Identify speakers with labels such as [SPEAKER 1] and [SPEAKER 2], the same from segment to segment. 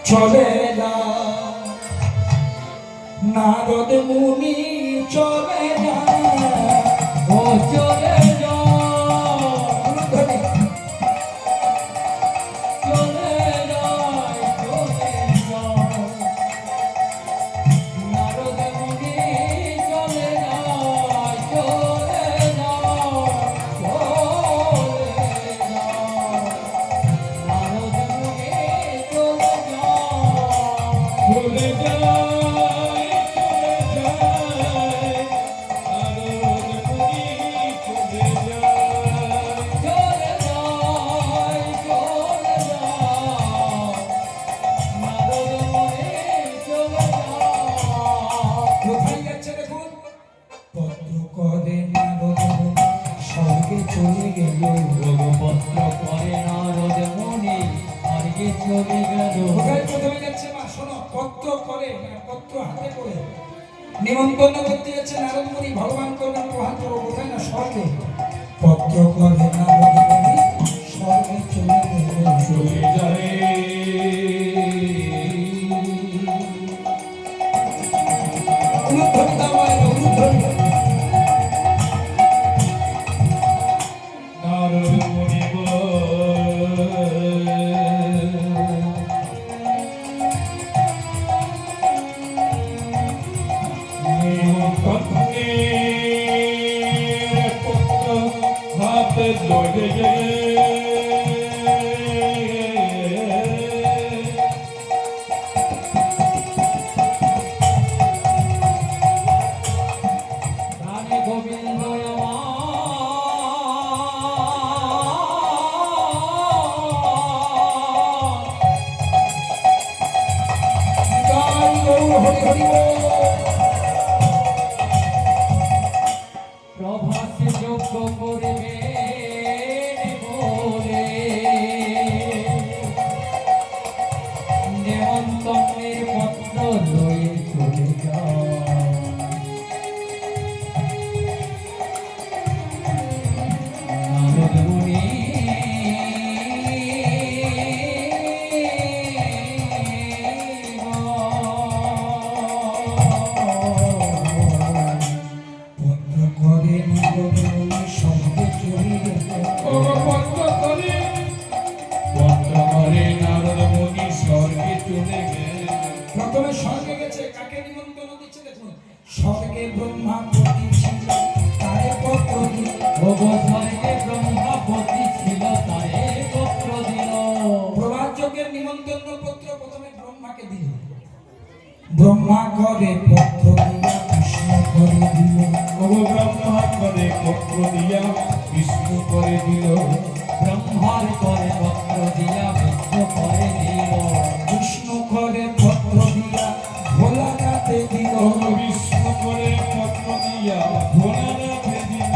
[SPEAKER 1] চলে যা নারদ মুনি চলে যা ও চলে যা চলে যায় চলে যা নারদ মুনি চলে যায় চলে যা নারদ মুনি চলে যায় চলে গেল ভগপত্র করে নারদ মুনি স্বর্গে চলে গেল। প্রথমে যাচ্ছে মা শোনো, পত্র করে পত্র হাতে করে নিমন্ত্রণ করতে যাচ্ছে নারদ মুনি, ভগবান করবেন প্রহার করবো কোথায় না স্বর্গে। পত্র করে নারদ মুনি স্বর্গে চলে গেল চলে যায় অনুধ্বনি দাও অনুধ্বনি প্রভাসে যোগ্য করবে বলে নেমন্তন্নের পত্র লয়ে চলে যায় নারদ মুনি প্রথমে স্বর্গে গেছে, কাকে নিমন্ত্রণ দিচ্ছে দেখুন। স্বর্গে ব্রহ্মাপতি ছিল তারে পত্র দিল, স্বর্গে ব্রহ্মাপতি ছিল তারে পত্র দিল। প্রভাতযোগের নিমন্ত্রণ পত্র প্রথমে ব্রহ্মাকে দিল, ব্রহ্মা করে পত্র দিয়া বিষ্ণু করে দিল, ব্রহ্মা করে পত্র দিয়া বিষ্ণু করে দিল, ব্রহ্মার করে পত্র দিয়া বিষ্ণু করে দিল, বিষ্ণু করে পত্র দিয়া ভোলানাথে দিল, বিষ্ণু করে পত্র দিয়া ভোলানাথে দিল।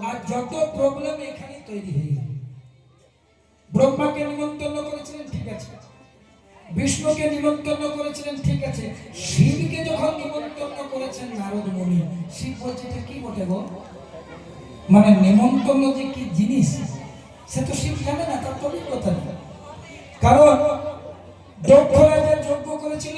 [SPEAKER 1] আর যত প্রবলেম এখানে তৈরি হয়ে গেল। ব্রহ্মাকে নিমন্ত্রণ করেছিলেন ঠিক আছে, বিষ্ণুকে নিমন্ত্রণ করেছিলেন ঠিক আছে, শিবকে যখন নিমন্ত্রণ করেছেন নারদ মুনি, শিব বলছে এটা কি বটে গো, মানে নিমন্ত্রণ যে কি জিনিস সে তো শিব জানে না, তার তো অভিজ্ঞতা নেই। কারণ দক্ষ রাজা যজ্ঞ করেছিল